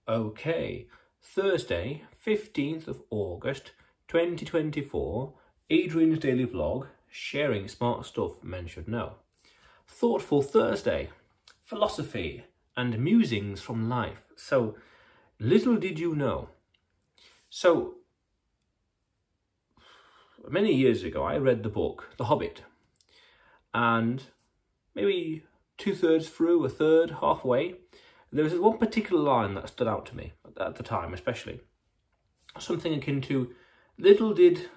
Okay, Thursday, 15th of August, 2024, Adrian's Daily Vlog, sharing smart stuff men should know. Thoughtful Thursday, philosophy and musings from life. So, little did you know. So, many years ago, I read the book, The Hobbit, and maybe 2/3 through, a third, halfway, there was one particular line that stood out to me, at the time especially. Something akin to, little did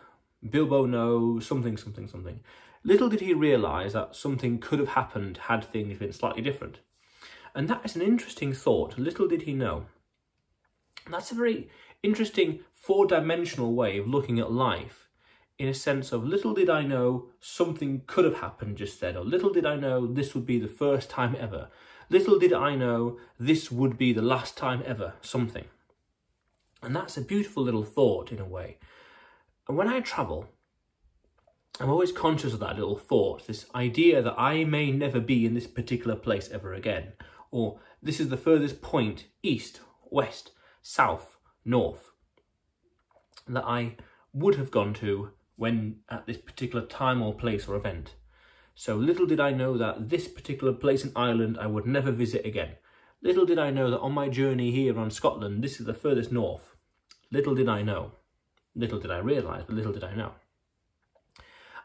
Bilbo know something, something, something. Little did he realise that something could have happened had things been slightly different. And that is an interesting thought, little did he know. And that's a very interesting four-dimensional way of looking at life, in a sense of little did I know something could have happened just then, or little did I know this would be the first time ever. Little did I know this would be the last time ever, something. And that's a beautiful little thought in a way. And when I travel, I'm always conscious of that little thought, this idea that I may never be in this particular place ever again, or this is the furthest point, east, west, south, north, that I would have gone to when at this particular time or place or event. So little did I know that this particular place in Ireland I would never visit again. Little did I know that on my journey here around Scotland, this is the furthest north. Little did I know. Little did I realise, but little did I know.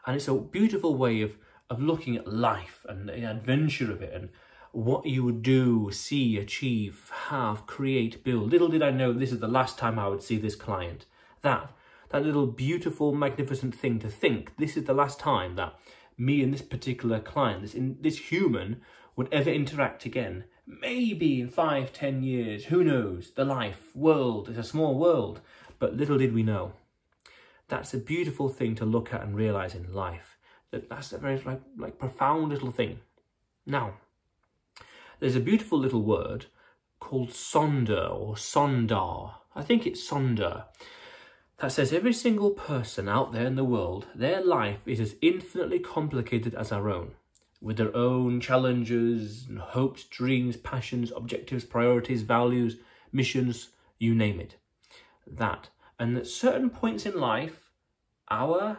And it's a beautiful way of looking at life and the adventure of it and what you would do, see, achieve, have, create, build. Little did I know this is the last time I would see this client. That little beautiful, magnificent thing to think, this is the last time that me and this particular client, this human, would ever interact again. Maybe in 5, 10 years, who knows? The life, world, is a small world. But little did we know. That's a beautiful thing to look at and realise in life. That's a very profound little thing. Now, there's a beautiful little word called sonder or sondar. I think it's sonder. That says every single person out there in the world, their life is as infinitely complicated as our own, with their own challenges, and hopes, dreams, passions, objectives, priorities, values, missions, you name it. And at certain points in life, our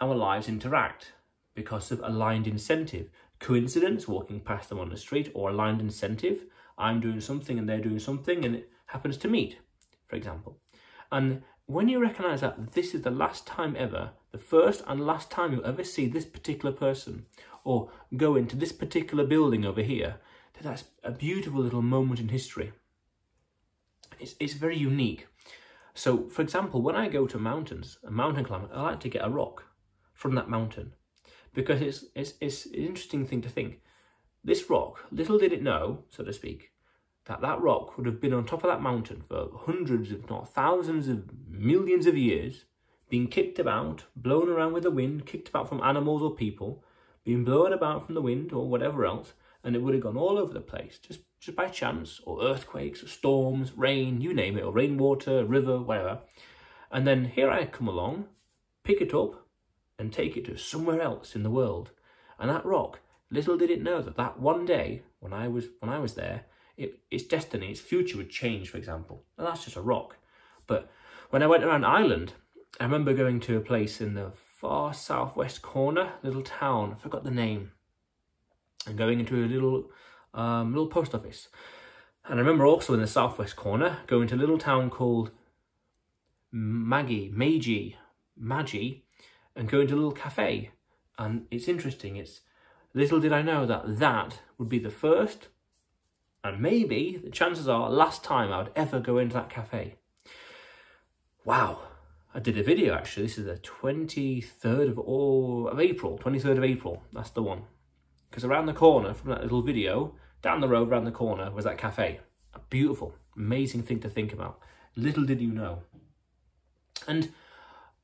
lives interact because of aligned incentive. Coincidence, walking past them on the street, or aligned incentive, I'm doing something and they're doing something and it happens to meet, for example. And when you recognise that this is the last time ever, the first and last time you'll ever see this particular person, or go into this particular building over here, that's a beautiful little moment in history. It's very unique. So, for example, when I go to mountains, a mountain climber, I like to get a rock from that mountain, because it's an interesting thing to think. This rock, little did it know, so to speak, that rock would have been on top of that mountain for hundreds, if not thousands of millions of years, being kicked about, blown around with the wind, kicked about from animals or people, being blown about from the wind or whatever else, and it would have gone all over the place, just by chance, or earthquakes, or storms, rain, you name it, or rainwater, river, whatever. And then here I come along, pick it up, and take it to somewhere else in the world. And that rock, little did it know that one day, when I was there, its destiny, its future would change, for example. And that's just a rock. But when I went around Ireland, I remember going to a place in the far southwest corner, little town, I forgot the name, and going into a little post office. And I remember also in the southwest corner, going to a little town called Magie, and going to a little cafe. And it's interesting, little did I know that would be the first, and maybe, the chances are, last time I would ever go into that cafe. Wow. I did a video, actually. This is the 23rd of April. That's the one. Because around the corner from that little video, down the road, around the corner, was that cafe. A beautiful, amazing thing to think about. Little did you know. And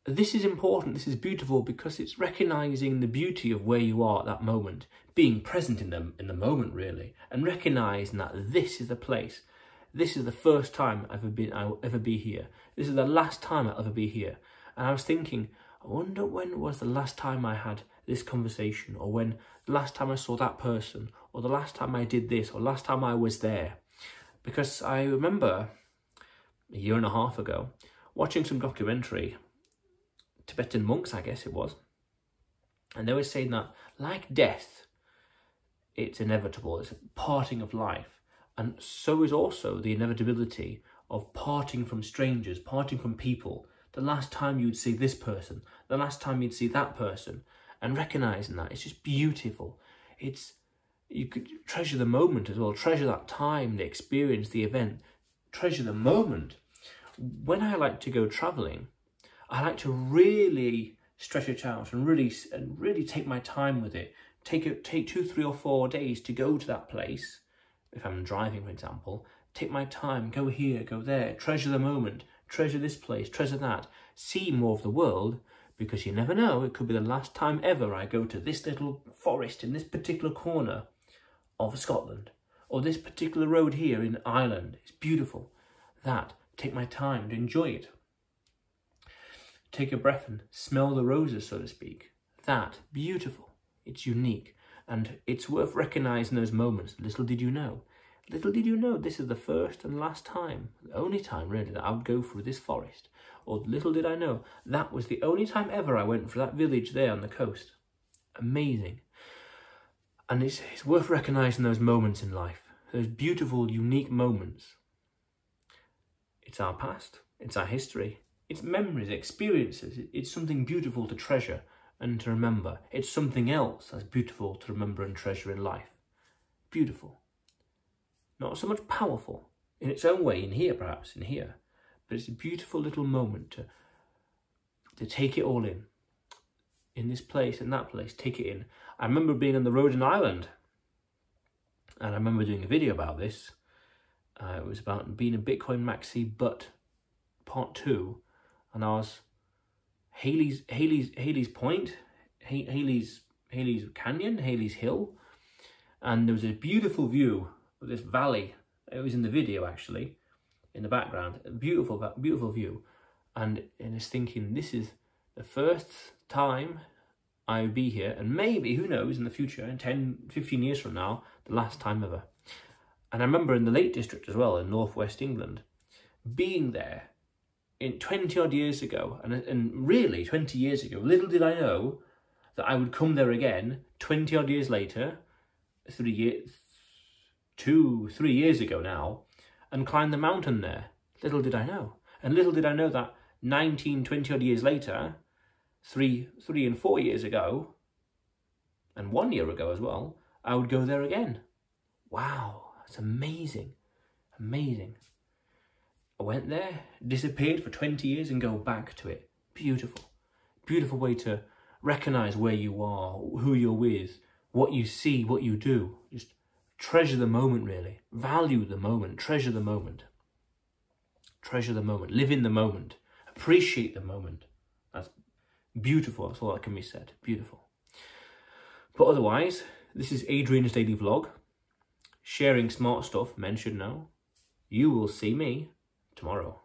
this is important, this is beautiful, because it's recognising the beauty of where you are at that moment, being present in the moment, really, and recognising that this is the place. This is the first time I'll ever be here. This is the last time I'll ever be here. And I was thinking, I wonder when was the last time I had this conversation, or when the last time I saw that person, or the last time I did this, or last time I was there. Because I remember a year and a half ago watching some documentary, Tibetan monks, I guess it was, and they were saying that, like death, it's inevitable, it's a parting of life, and so is also the inevitability of parting from strangers, parting from people, the last time you'd see this person, the last time you'd see that person, and recognising that, it's just beautiful. You could treasure the moment as well, treasure that time, the experience, the event, treasure the moment. When I like to go travelling, I like to really stretch it out and really take my time with it. Take 2, 3 or 4 days to go to that place. If I'm driving, for example, take my time, go here, go there, treasure the moment, treasure this place, treasure that, see more of the world, because you never know, it could be the last time ever I go to this little forest in this particular corner of Scotland, or this particular road here in Ireland. It's beautiful. Take my time to enjoy it. Take a breath and smell the roses, so to speak. Beautiful. It's unique, and it's worth recognising those moments. Little did you know, this is the first and last time, the only time really, that I would go through this forest. Or little did I know, that was the only time ever I went through that village there on the coast. Amazing. And it's worth recognising those moments in life, those beautiful, unique moments. It's our past, it's our history, it's memories, experiences. It's something beautiful to treasure and to remember. It's something else that's beautiful to remember and treasure in life. Beautiful. Not so much powerful in its own way, perhaps in here, but it's a beautiful little moment to take it all in this place, in that place, take it in. I remember being on the road in Ireland, and I remember doing a video about this. It was about being a Bitcoin maxi, but part 2, and I was Haley's Point, Haley's Canyon, Haley's Hill, and there was a beautiful view of this valley. It was in the video actually, in the background, a beautiful view, and I was thinking, this is the first time I would be here, and maybe, who knows, in the future, in 10, 15 years from now, the last time ever. And I remember in the Lake District as well, in northwest England, being there in 20 odd years ago, and really 20 years ago. Little did I know that I would come there again 20 odd years later, 3 years ago now, and climb the mountain there. Little did I know. And little did I know that 19, 20 odd years later, 3 and 4 years ago, and 1 year ago as well, I would go there again. Wow, that's amazing. Amazing. I went there, disappeared for 20 years and go back to it. Beautiful. Beautiful way to recognise where you are, who you're with, what you see, what you do. Just treasure the moment, really. Value the moment. Treasure the moment. Treasure the moment. Live in the moment. Appreciate the moment. That's beautiful. That's all that can be said. Beautiful. But otherwise, this is Adrian's Daily Vlog. Sharing smart stuff men should know. You will see me tomorrow.